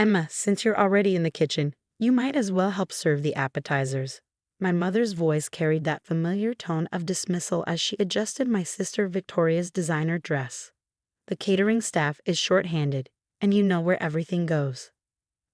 Emma, since you're already in the kitchen, you might as well help serve the appetizers. My mother's voice carried that familiar tone of dismissal as she adjusted my sister Victoria's designer dress. The catering staff is short-handed, and you know where everything goes.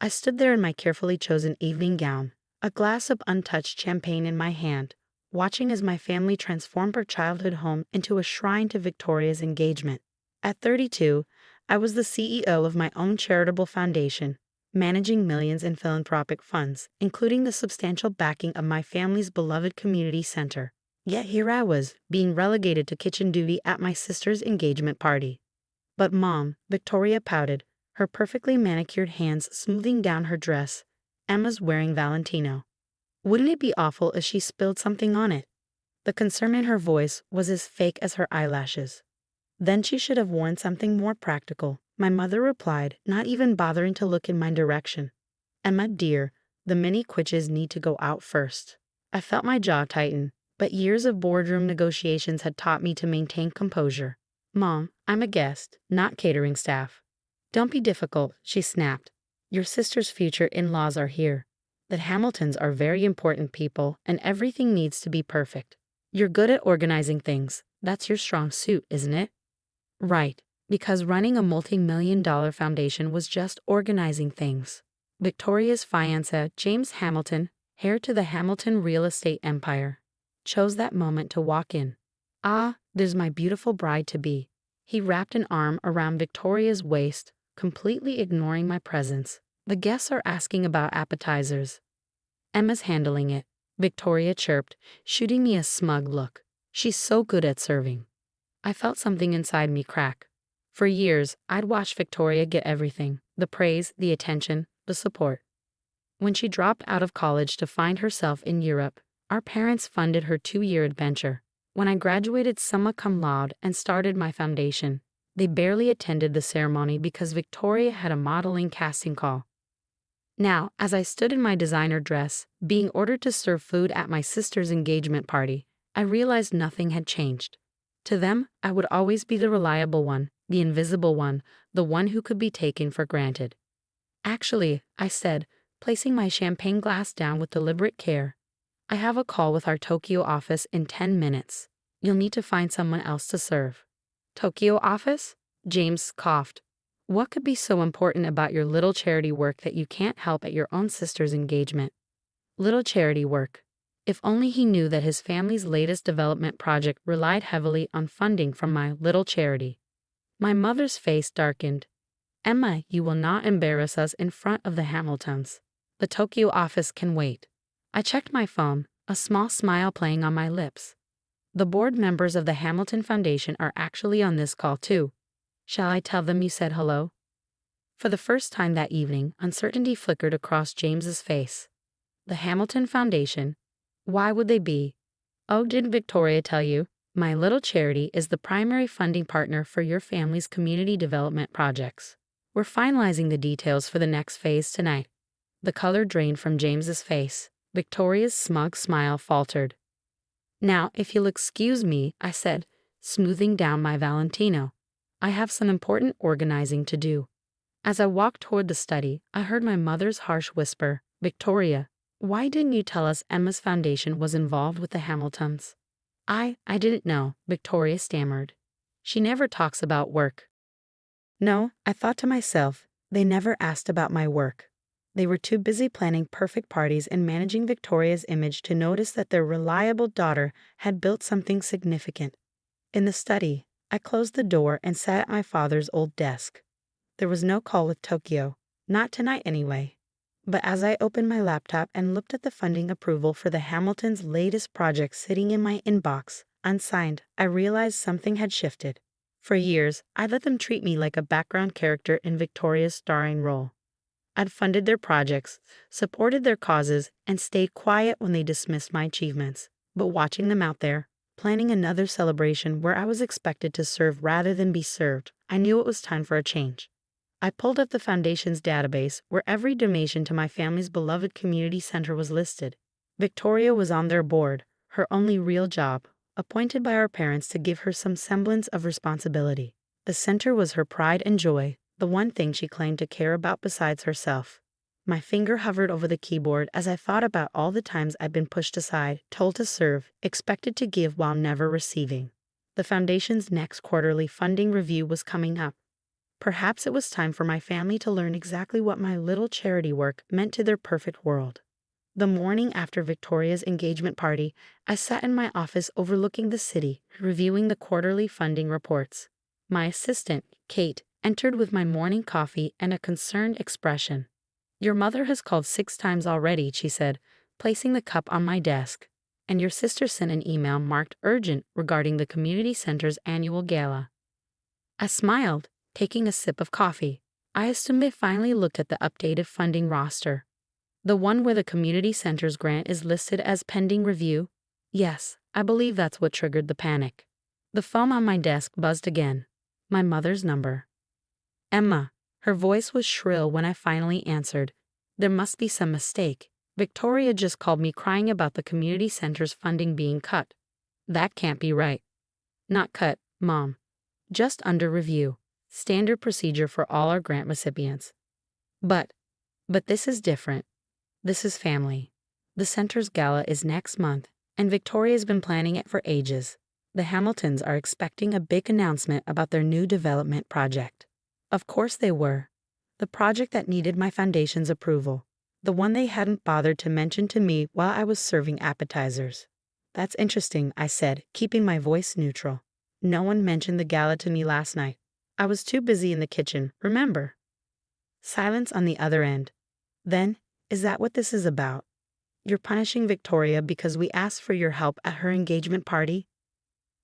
I stood there in my carefully chosen evening gown, a glass of untouched champagne in my hand, watching as my family transformed our childhood home into a shrine to Victoria's engagement. At 32, I was the CEO of my own charitable foundation, managing millions in philanthropic funds, including the substantial backing of my family's beloved community center. Yet here I was, being relegated to kitchen duty at my sister's engagement party. But Mom, Victoria pouted, her perfectly manicured hands smoothing down her dress. Emma's wearing Valentino. Wouldn't it be awful if she spilled something on it? The concern in her voice was as fake as her eyelashes. Then she should have worn something more practical, my mother replied, not even bothering to look in my direction. Emma, dear, the mini quitches need to go out first. I felt my jaw tighten, but years of boardroom negotiations had taught me to maintain composure. Mom, I'm a guest, not catering staff. Don't be difficult, she snapped. Your sister's future in-laws are here. The Hamiltons are very important people, and everything needs to be perfect. You're good at organizing things. That's your strong suit, isn't it? Right, because running a multi-million-dollar foundation was just organizing things. Victoria's fiancé, James Hamilton, heir to the Hamilton real estate empire, chose that moment to walk in. Ah, there's my beautiful bride-to-be. He wrapped an arm around Victoria's waist, completely ignoring my presence. The guests are asking about appetizers. Emma's handling it, Victoria chirped, shooting me a smug look. She's so good at serving. I felt something inside me crack. For years, I'd watched Victoria get everything, the praise, the attention, the support. When she dropped out of college to find herself in Europe, our parents funded her 2-year adventure. When I graduated summa cum laude and started my foundation, they barely attended the ceremony because Victoria had a modeling casting call. Now, as I stood in my designer dress, being ordered to serve food at my sister's engagement party, I realized nothing had changed. To them, I would always be the reliable one, the invisible one, the one who could be taken for granted. Actually, I said, placing my champagne glass down with deliberate care, I have a call with our Tokyo office in 10 minutes. You'll need to find someone else to serve. Tokyo office? James coughed. What could be so important about your little charity work that you can't help at your own sister's engagement? Little charity work. If only he knew that his family's latest development project relied heavily on funding from my little charity. My mother's face darkened. Emma, you will not embarrass us in front of the Hamiltons. The Tokyo office can wait. I checked my phone, a small smile playing on my lips. The board members of the Hamilton Foundation are actually on this call too. Shall I tell them you said hello? For the first time that evening, uncertainty flickered across James's face. The Hamilton Foundation? Why would they be? Oh, didn't Victoria tell you? My little charity is the primary funding partner for your family's community development projects. We're finalizing the details for the next phase tonight. The color drained from James's face. Victoria's smug smile faltered. Now, if you'll excuse me, I said, smoothing down my Valentino. I have some important organizing to do. As I walked toward the study, I heard my mother's harsh whisper, Victoria, why didn't you tell us Emma's foundation was involved with the Hamiltons? I didn't know, Victoria stammered. She never talks about work. No, I thought to myself, they never asked about my work. They were too busy planning perfect parties and managing Victoria's image to notice that their reliable daughter had built something significant. In the study, I closed the door and sat at my father's old desk. There was no call with Tokyo, not tonight anyway. But as I opened my laptop and looked at the funding approval for the Hamiltons' latest project sitting in my inbox, unsigned, I realized something had shifted. For years, I'd let them treat me like a background character in Victoria's starring role. I'd funded their projects, supported their causes, and stayed quiet when they dismissed my achievements. But watching them out there, planning another celebration where I was expected to serve rather than be served, I knew it was time for a change. I pulled up the foundation's database where every donation to my family's beloved community center was listed. Victoria was on their board, her only real job, appointed by our parents to give her some semblance of responsibility. The center was her pride and joy, the one thing she claimed to care about besides herself. My finger hovered over the keyboard as I thought about all the times I'd been pushed aside, told to serve, expected to give while never receiving. The Foundation's next quarterly funding review was coming up. Perhaps it was time for my family to learn exactly what my little charity work meant to their perfect world. The morning after Victoria's engagement party, I sat in my office overlooking the city, reviewing the quarterly funding reports. My assistant, Kate, entered with my morning coffee and a concerned expression. "Your mother has called 6 times already," she said, placing the cup on my desk. "And your sister sent an email marked urgent regarding the community center's annual gala." I smiled, taking a sip of coffee. I assumed they finally looked at the updated funding roster. The one where the community center's grant is listed as pending review? Yes, I believe that's what triggered the panic. The phone on my desk buzzed again. My mother's number. "Emma." Her voice was shrill when I finally answered. "There must be some mistake. Victoria just called me crying about the community center's funding being cut." "That can't be right." "Not cut, Mom. Just under review. Standard procedure for all our grant recipients." But this is different. This is family. The center's gala is next month, and Victoria's been planning it for ages. The Hamiltons are expecting a big announcement about their new development project. Of course they were. The project that needed my foundation's approval. The one they hadn't bothered to mention to me while I was serving appetizers. "That's interesting," I said, keeping my voice neutral. "No one mentioned the gala to me last night. I was too busy in the kitchen, remember?" Silence on the other end. "Then, is that what this is about? You're punishing Victoria because we asked for your help at her engagement party?"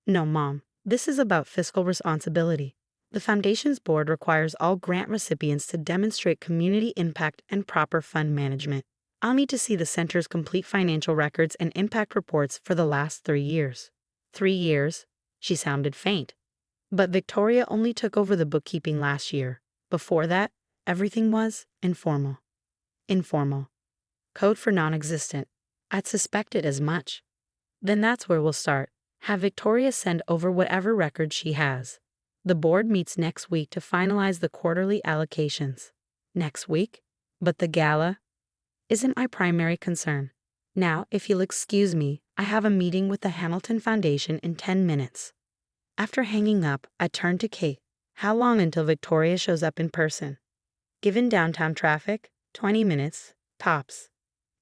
"No, Mom. This is about fiscal responsibility. The Foundation's board requires all grant recipients to demonstrate community impact and proper fund management. I'll need to see the center's complete financial records and impact reports for the last 3 years." 3 years? She sounded faint. "But Victoria only took over the bookkeeping last year. Before that, everything was informal." Informal. Code for non-existent. I'd suspected as much. "Then that's where we'll start. Have Victoria send over whatever records she has. The board meets next week to finalize the quarterly allocations." "Next week? But the gala?" "Isn't my primary concern. Now, if you'll excuse me, I have a meeting with the Hamilton Foundation in 10 minutes. After hanging up, I turned to Kate. "How long until Victoria shows up in person?" "Given downtown traffic, 20 minutes, tops."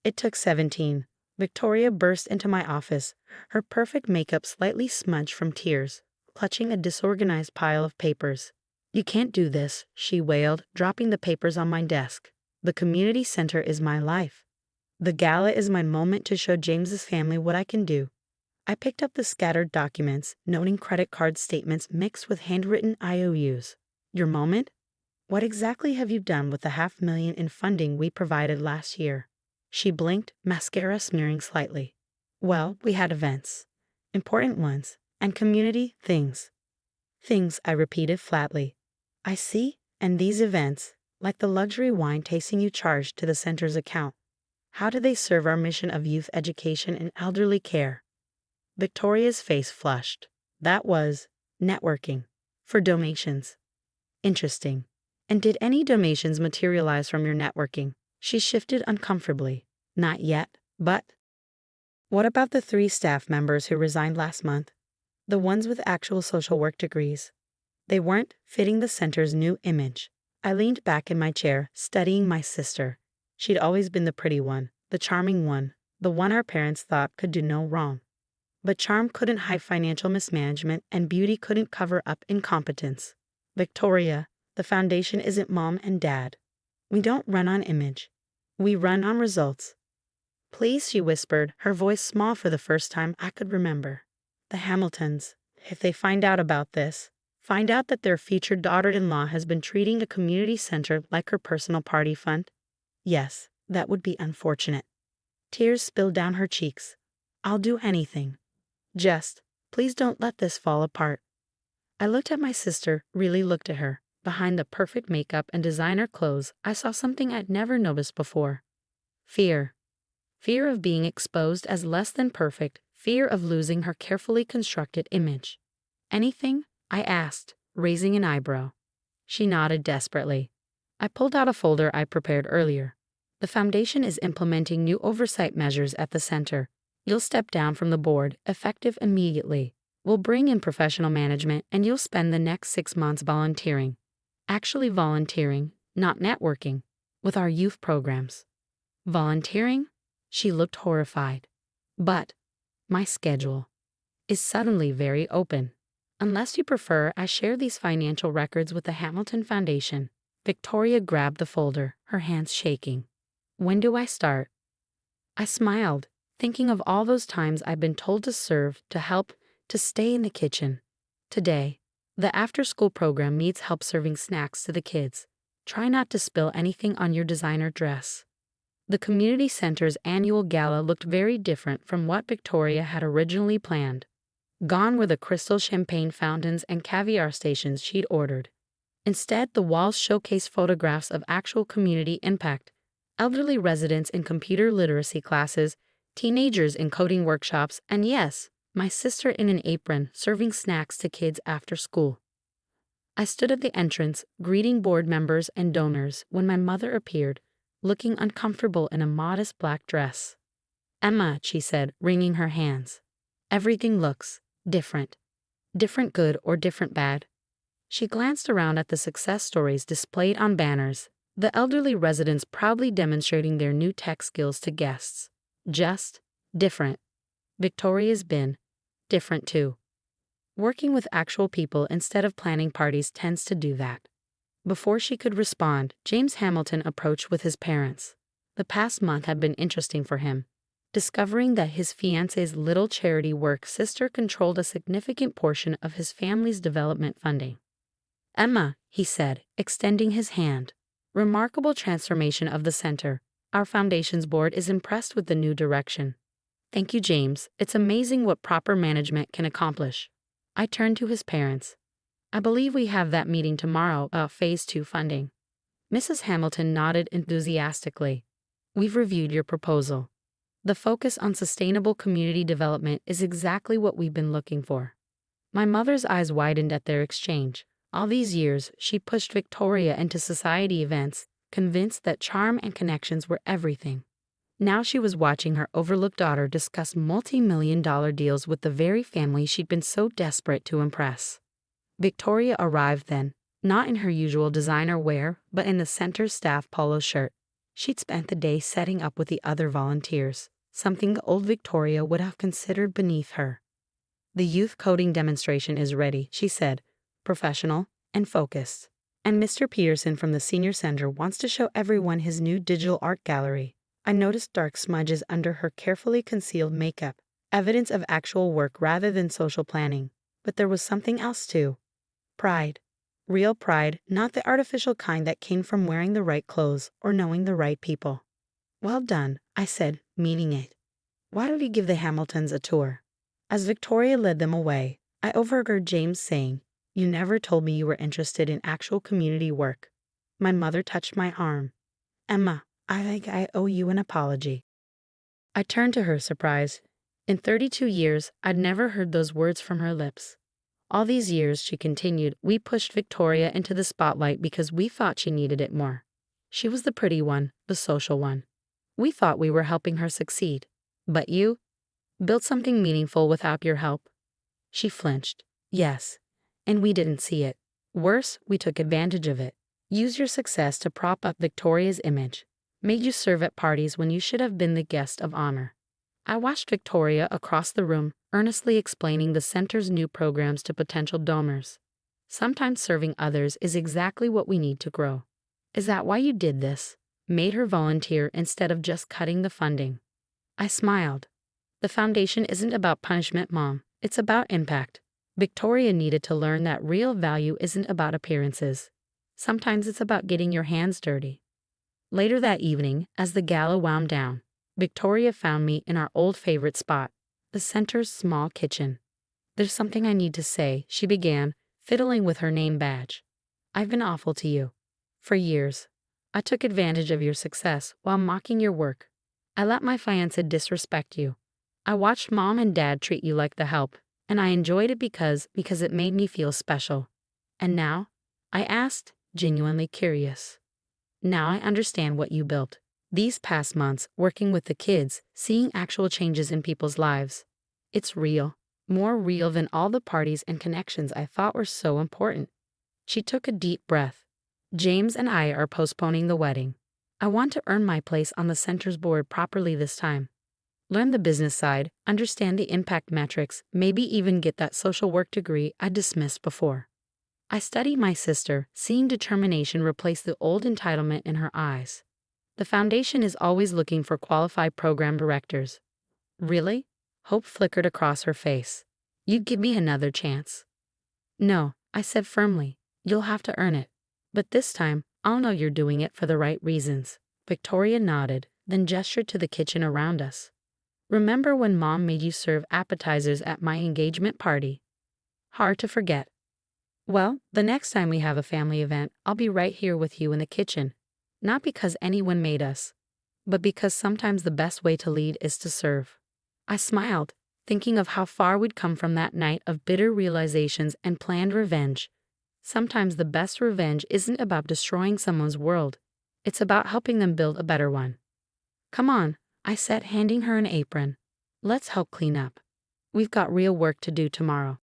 It took 17. Victoria burst into my office, her perfect makeup slightly smudged from tears, clutching a disorganized pile of papers. "You can't do this," she wailed, dropping the papers on my desk. "The community center is my life. The gala is my moment to show James's family what I can do." I picked up the scattered documents, noting credit card statements mixed with handwritten IOUs. "Your moment? What exactly have you done with the $500,000 in funding we provided last year?" She blinked, mascara smearing slightly. "Well, we had events. Important ones. And community things." "Things," I repeated flatly. "I see. And these events, like the luxury wine tasting you charged to the center's account, how do they serve our mission of youth education and elderly care?" Victoria's face flushed. "That was networking. For donations." "Interesting. And did any donations materialize from your networking?" She shifted uncomfortably. "Not yet, but..." "What about the 3 staff members who resigned last month? The ones with actual social work degrees?" "They weren't fitting the center's new image." I leaned back in my chair, studying my sister. She'd always been the pretty one, the charming one, the one our parents thought could do no wrong. But charm couldn't hide financial mismanagement, and beauty couldn't cover up incompetence. "Victoria, the foundation isn't Mom and Dad. We don't run on image. We run on results." "Please," she whispered, her voice small for the first time I could remember. "The Hamiltons, if they find out about this, find out that their future daughter-in-law has been treating the community center like her personal party fund? Yes, that would be unfortunate." Tears spilled down her cheeks. "I'll do anything. Just, please don't let this fall apart." I looked at my sister, really looked at her. Behind the perfect makeup and designer clothes, I saw something I'd never noticed before. Fear. Fear of being exposed as less than perfect, fear of losing her carefully constructed image. "Anything?" I asked, raising an eyebrow. She nodded desperately. I pulled out a folder I prepared earlier. The foundation is implementing new oversight measures at the center. You'll step down from the board, effective immediately. We'll bring in professional management and you'll spend the next 6 months volunteering. Actually volunteering, not networking, with our youth programs. Volunteering? She looked horrified. But my schedule is suddenly very open. Unless you prefer, I share these financial records with the Hamilton Foundation. Victoria grabbed the folder, her hands shaking. When do I start? I smiled, thinking of all those times I've been told to serve, to help, to stay in the kitchen. Today, the after-school program needs help serving snacks to the kids. Try not to spill anything on your designer dress. The community center's annual gala looked very different from what Victoria had originally planned. Gone were the crystal champagne fountains and caviar stations she'd ordered. Instead, the walls showcased photographs of actual community impact: elderly residents in computer literacy classes, teenagers in coding workshops, and yes, my sister in an apron serving snacks to kids after school. I stood at the entrance, greeting board members and donors, when my mother appeared, looking uncomfortable in a modest black dress. "Emma," she said, wringing her hands. "Everything looks different. Different good or different bad?" She glanced around at the success stories displayed on banners, the elderly residents proudly demonstrating their new tech skills to guests. Just different. Victoria's been different too. Working with actual people instead of planning parties tends to do that. Before she could respond, James Hamilton approached with his parents. The past month had been interesting for him. Discovering that his fiancée's little charity work sister controlled a significant portion of his family's development funding. "Emma," he said, extending his hand. "Remarkable transformation of the center. Our foundation's board is impressed with the new direction." "Thank you, James. It's amazing what proper management can accomplish." I turned to his parents. "I believe we have that meeting tomorrow about Phase 2 funding." Mrs. Hamilton nodded enthusiastically. "We've reviewed your proposal. The focus on sustainable community development is exactly what we've been looking for." My mother's eyes widened at their exchange. All these years, she pushed Victoria into society events, convinced that charm and connections were everything. Now she was watching her overlooked daughter discuss multi-million-dollar deals with the very family she'd been so desperate to impress. Victoria arrived then, not in her usual designer wear, but in the center's staff polo shirt. She'd spent the day setting up with the other volunteers, something old Victoria would have considered beneath her. "The youth coding demonstration is ready," she said, professional and focused. "And Mr. Peterson from the senior center wants to show everyone his new digital art gallery." I noticed dark smudges under her carefully concealed makeup, evidence of actual work rather than social planning. But there was something else too. Pride. Real pride, not the artificial kind that came from wearing the right clothes or knowing the right people. "Well done," I said, meaning it. "Why don't you give the Hamiltons a tour?" As Victoria led them away, I overheard James saying, "You never told me you were interested in actual community work." My mother touched my arm. "Emma, I think I owe you an apology." I turned to her, surprised. In 32 years, I'd never heard those words from her lips. "All these years," she continued, "we pushed Victoria into the spotlight because we thought she needed it more. She was the pretty one, the social one. We thought we were helping her succeed. But you built something meaningful without your help." She flinched. "Yes, and we didn't see it. Worse, we took advantage of it. Used your success to prop up Victoria's image. Made you serve at parties when you should have been the guest of honor." I watched Victoria across the room, earnestly explaining the center's new programs to potential donors. "Sometimes serving others is exactly what we need to grow." "Is that why you did this?" Made her volunteer instead of just cutting the funding. I smiled. "The foundation isn't about punishment, Mom. It's about impact." Victoria needed to learn that real value isn't about appearances. Sometimes it's about getting your hands dirty. Later that evening, as the gala wound down, Victoria found me in our old favorite spot, the center's small kitchen. "There's something I need to say," she began, fiddling with her name badge. "I've been awful to you. For years. I took advantage of your success while mocking your work. I let my fiancé disrespect you. I watched Mom and Dad treat you like the help, and I enjoyed it because it made me feel special. And now?" I asked, genuinely curious. Now I understand what you built. These past months, working with the kids, seeing actual changes in people's lives. It's real. More real than all the parties and connections I thought were so important. She took a deep breath. James and I are postponing the wedding. I want to earn my place on the center's board properly this time. Learn the business side, understand the impact metrics, maybe even get that social work degree I dismissed before. I study my sister, seeing determination replace the old entitlement in her eyes. The foundation is always looking for qualified program directors. Really? Hope flickered across her face. You'd give me another chance. No, I said firmly. You'll have to earn it. But this time, I'll know you're doing it for the right reasons. Victoria nodded, then gestured to the kitchen around us. Remember when Mom made you serve appetizers at my engagement party? Hard to forget. Well, the next time we have a family event, I'll be right here with you in the kitchen. Not because anyone made us, but because sometimes the best way to lead is to serve. I smiled, thinking of how far we'd come from that night of bitter realizations and planned revenge. Sometimes the best revenge isn't about destroying someone's world. It's about helping them build a better one. Come on, I said, handing her an apron. Let's help clean up. We've got real work to do tomorrow.